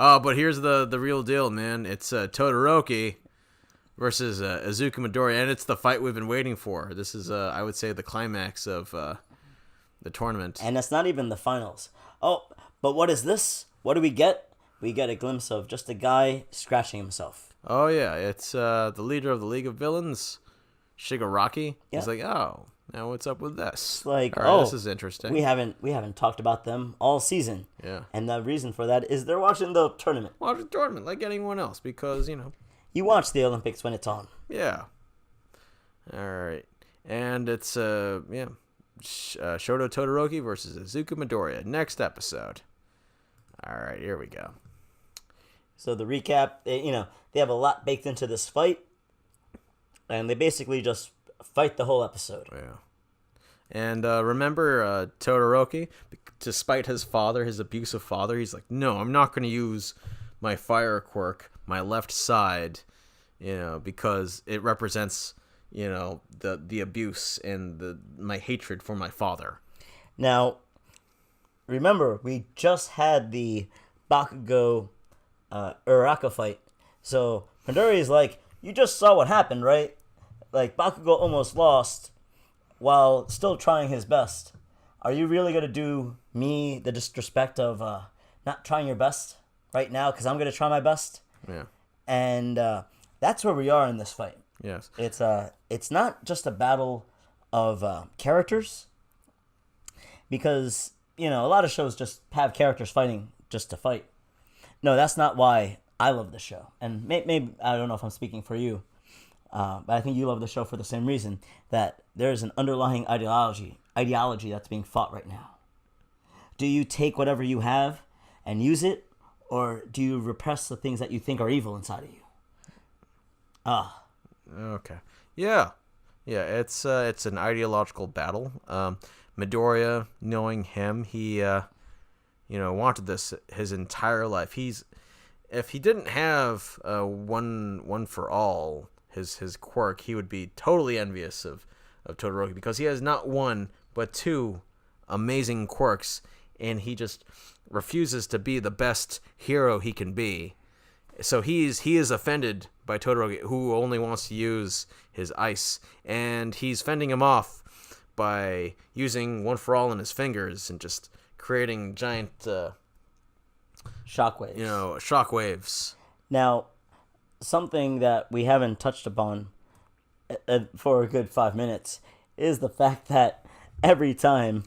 Oh, but here's the real deal, man. It's Todoroki versus Izuku Midoriya, and it's the fight we've been waiting for. This is, I would say, the climax of the tournament. And it's not even the finals. Oh, but what is this? What do we get? We get a glimpse of just a guy scratching himself. Oh, yeah. It's the leader of the League of Villains, Shigaraki. Yeah. He's like, oh, now what's up with this? It's like, all right, this is interesting. We haven't talked about them all season. Yeah. And the reason for that is they're watching the tournament. Watch the tournament like anyone else because, You watch the Olympics when it's on. Yeah. All right. And it's, Shoto Todoroki versus Izuku Midoriya. Next episode. All right, here we go. So the recap, they have a lot baked into this fight. And they basically just fight the whole episode. Yeah. And remember Todoroki, despite his abusive father, he's like, no, I'm not going to use my fire quirk, my left side, because it represents, the abuse and my hatred for my father. Now, remember, we just had the Bakugo Uraraka fight. So Midoriya's like, you just saw what happened, right? Like, Bakugo almost lost while still trying his best. Are you really going to do me the disrespect of not trying your best right now? Because I'm going to try my best. Yeah. And that's where we are in this fight. Yes. It's not just a battle of characters. Because, a lot of shows just have characters fighting just to fight. No, that's not why I love the show. And maybe I don't know if I'm speaking for you. But I think you love the show for the same reason, that there is an underlying ideology that's being fought right now. Do you take whatever you have and use it, or do you repress the things that you think are evil inside of you? Okay. Yeah. Yeah, it's an ideological battle. Midoriya, knowing him, he wanted this his entire life. If he didn't have one for all his quirk, he would be totally envious of Todoroki because he has not one but two amazing quirks, and he just refuses to be the best hero he can be. So he is offended by Todoroki, who only wants to use his ice, and he's fending him off by using one for all in his fingers and just creating giant shockwaves. Shockwaves. Now, something that we haven't touched upon for a good 5 minutes is the fact that every time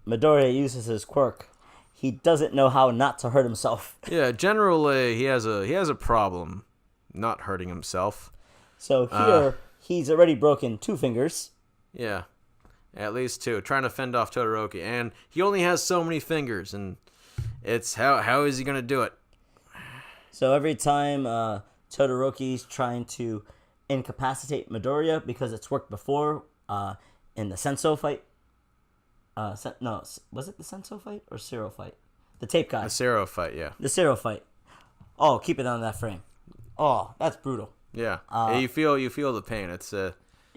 Midoriya uses his quirk, he doesn't know how not to hurt himself. Yeah, generally he has a problem not hurting himself. So here he's already broken 2 fingers. Yeah, at least 2, trying to fend off Todoroki, and he only has so many fingers, and it's how is he gonna do it? So every time Todoroki's trying to incapacitate Midoriya because it's worked before in the Senso fight. No, was it the Senso fight or Zero fight? The tape guy. The Zero fight, yeah. The Zero fight. Oh, keep it on that frame. Oh, that's brutal. Yeah, you feel the pain. It's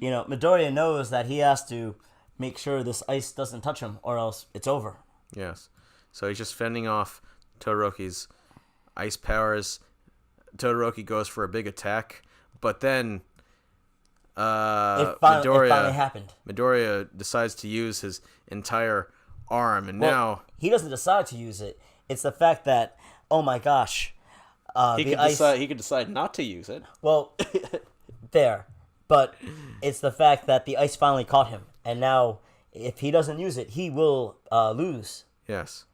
Midoriya knows that he has to make sure this ice doesn't touch him, or else it's over. Yes, so he's just fending off Todoroki's ice powers. Todoroki goes for a big attack, but then it finally happened. Midoriya decides to use his entire arm, and now he doesn't decide to use it. It's the fact that, oh my gosh, he could decide not to use it. Well, there, but it's the fact that the ice finally caught him, and now if he doesn't use it, he will lose. Yes,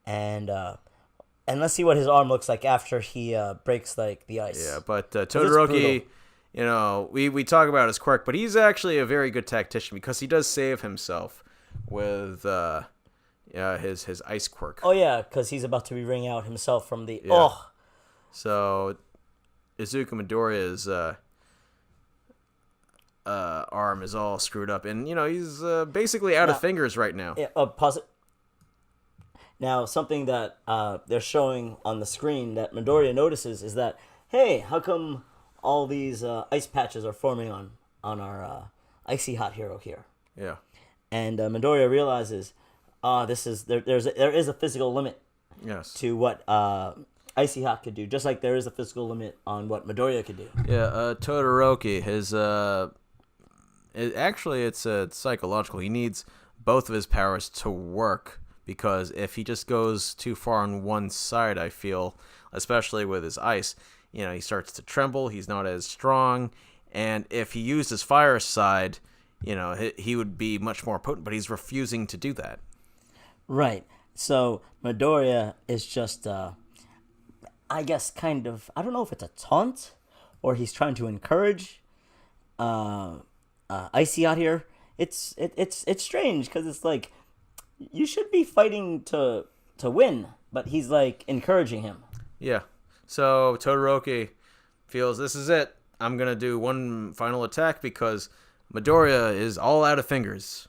and let's see what his arm looks like after he breaks the ice. Yeah, but Todoroki, we talk about his quirk, but he's actually a very good tactician because he does save himself with his ice quirk. Oh yeah, because he's about to be wringing out himself from the So Izuku Midoriya's arm is all screwed up, and he's basically out of fingers right now. Yeah, pause it. Now, something that they're showing on the screen that Midoriya notices is that, hey, how come all these ice patches are forming on our icy hot hero here? Yeah. And Midoriya realizes, there is a physical limit. Yes. To what Icy Hot could do, just like there is a physical limit on what Midoriya could do. Yeah, Todoroki, it's psychological. He needs both of his powers to work, because if he just goes too far on one side, I feel, especially with his ice, he starts to tremble. He's not as strong, and if he used his fire side, he would be much more potent. But he's refusing to do that. Right. So Midoriya is just, I guess, kind of. I don't know if it's a taunt, or he's trying to encourage Icy out here. It's strange, because it's like you should be fighting to win, but he's like encouraging him. Yeah. So Todoroki feels, this is it. I'm gonna do one final attack because Midoriya is all out of fingers.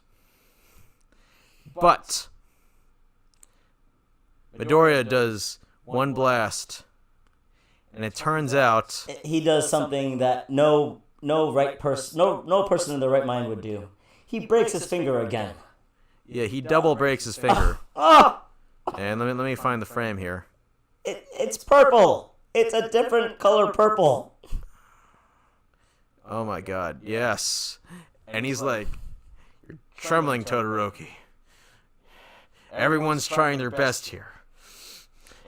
But Midoriya does one blast, and it turns out He does something that no person in the right mind would do. He breaks his finger again. yeah, he double breaks his finger. Oh, And let me find the frame here. it's purple. It's a different color purple. Oh my god, yes. And he's like, you're trembling, Todoroki. Everyone's trying their best here.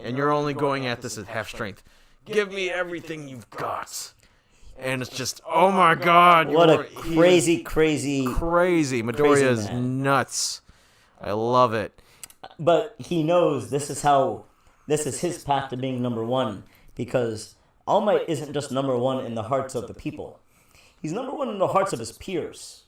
And you're only going at this at half strength. Give me everything you've got. And it's just, oh my god. What a crazy. Crazy. Midoriya is nuts. I love it. But he knows this is his path to being number one, because All Might isn't just number one in the hearts of the people. He's number one in the hearts of his peers.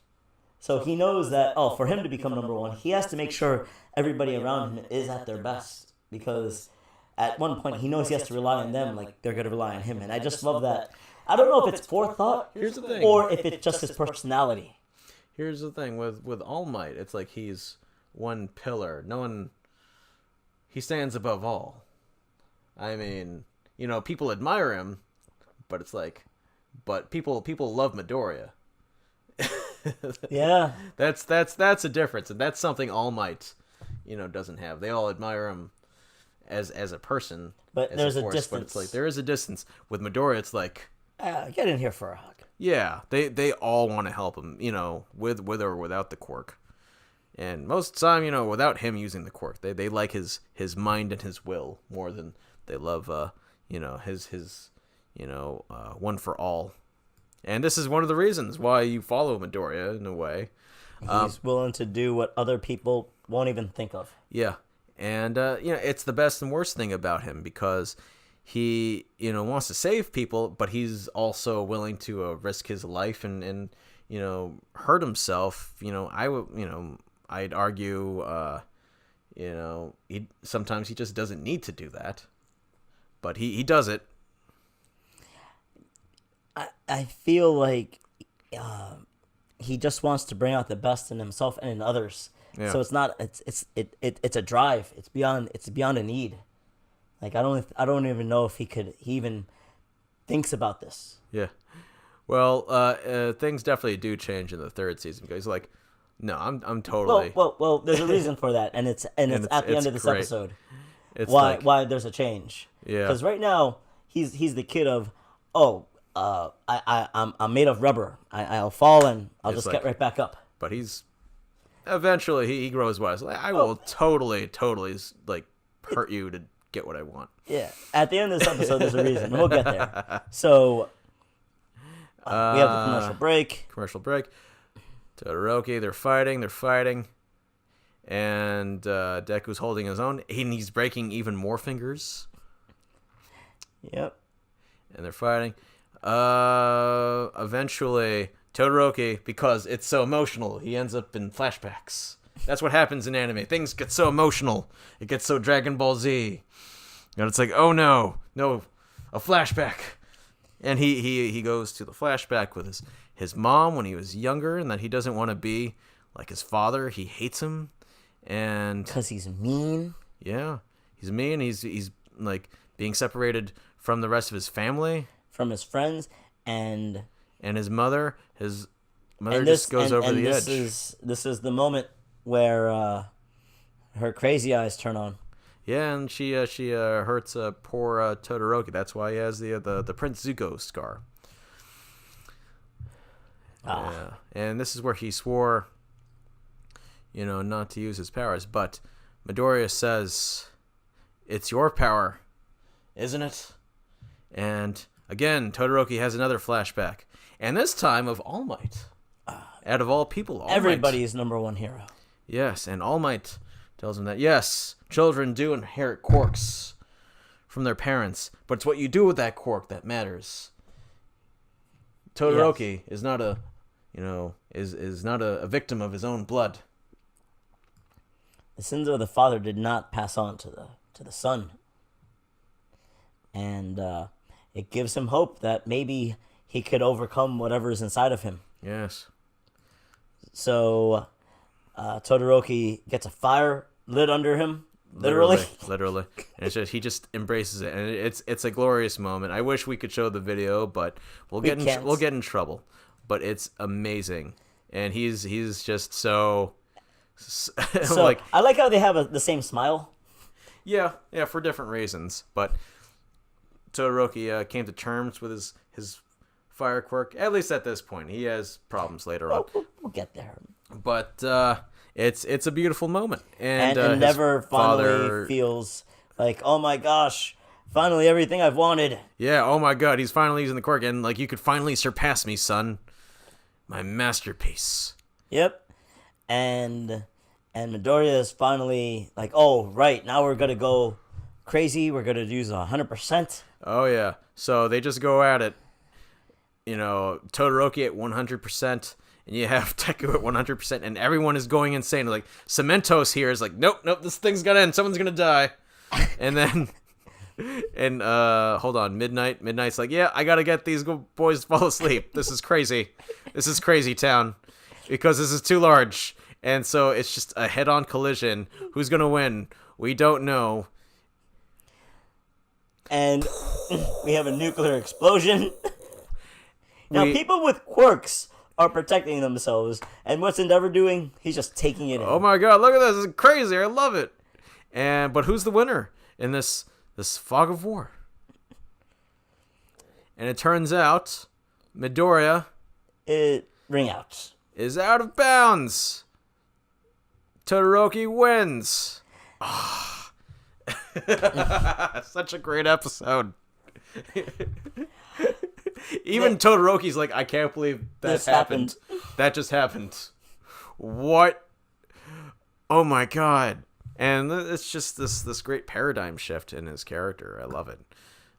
So he knows that, for him to become number one, he has to make sure everybody around him is at their best, because at one point he knows he has to rely on them like they're going to rely on him. And I just love that. I don't know if it's forethought Here's the thing. or if it's just his personality. Here's the thing with All Might, it's like he's one pillar. He stands above all. I mean, people admire him, but it's like, but people love Midoriya. Yeah. That's a difference, and that's something All Might, doesn't have. They all admire him as a person, But as there's a force, distance. But it's like there is a distance with Midoriya. It's like, Get in here for a hug. yeah, they all want to help him, with or without the quirk. And most of the time, without him using the quirk, they like his mind and his will more than they love, his one for all. And this is one of the reasons why you follow Midoriya in a way. He's willing to do what other people won't even think of. Yeah, and it's the best and worst thing about him, because he wants to save people, but he's also willing to risk his life and hurt himself. I'd argue, sometimes he just doesn't need to do that, but he does it. I feel like he just wants to bring out the best in himself and in others. Yeah. So it's a drive. It's beyond a need. Like I don't even know if he even thinks about this. Yeah. Well, things definitely do change in the third season, because like, no, I'm totally. Well, there's a reason for that, and it's at the end of this great. episode. It's why there's a change. Yeah. Because right now he's the kid of, I'm made of rubber. I'll fall and I'll just get right back up. But he's eventually he grows wise. Like, I will totally like hurt you to get what I want. Yeah. At the end of this episode, there's a reason. We'll get there. So we have the commercial break. Todoroki, they're fighting. And Deku's holding his own, and he's breaking even more fingers. Yep. And they're fighting. Eventually, Todoroki, because it's so emotional, he ends up in flashbacks. That's what happens in anime. Things get so emotional. It gets so Dragon Ball Z. And it's like, oh no, a flashback. And he goes to the flashback with his mom when he was younger, and that he doesn't want to be like his father. He hates him. And because he's mean. Yeah, he's mean. He's like being separated from the rest of his family, from his friends, and his mother. His mother just goes over the edge. This is the moment where her crazy eyes turn on. Yeah, and she hurts poor Todoroki. That's why he has the Prince Zuko scar. Yeah, and this is where he swore, not to use his powers. But Midoriya says, "It's your power, isn't it?" And again, Todoroki has another flashback, and this time of All Might. Out of all people, All Might. Everybody's number one hero. Yes, and All Might tells him that, yes, children do inherit quirks from their parents, but it's what you do with that quirk that matters. Todoroki is not is not a victim of his own blood. The sins of the father did not pass on to the son. And it gives him hope that maybe he could overcome whatever is inside of him. Yes. So Todoroki gets a fire lit under him, literally. And he just embraces it, and it's a glorious moment. I wish we could show the video, but we'll get in trouble. But it's amazing, and he's just so like, I like how they have the same smile. Yeah, for different reasons. But Todoroki came to terms with his fire quirk. At least at this point, he has problems later on. We'll get there. But it's a beautiful moment, and never finally feels like, oh my gosh, finally everything I've wanted. Yeah, oh my god, he's finally using the quirk, and like, you could finally surpass me, son. My masterpiece. Yep. And Midoriya is finally like, oh right, now we're gonna go crazy. We're gonna use 100%. Oh yeah. So they just go at it. Todoroki at 100%. And you have Deku at 100%, and everyone is going insane. Like, Cementos here is like, nope, this thing's gonna end. Someone's gonna die. And then, hold on, Midnight's like, yeah, I gotta get these boys to fall asleep. This is crazy. This is crazy town, because this is too large. And so it's just a head-on collision. Who's gonna win? We don't know. And we have a nuclear explosion. Now, people with quirks are protecting themselves, and what's Endeavor doing? He's just taking it in. Oh my god, look at this. It's crazy. I love it. But who's the winner in this fog of war? And it turns out Midoriya ring out is out of bounds. Todoroki wins. Such a great episode. Even Todoroki's like, I can't believe that happened. That just happened. What? Oh my god. And it's just this great paradigm shift in his character. I love it.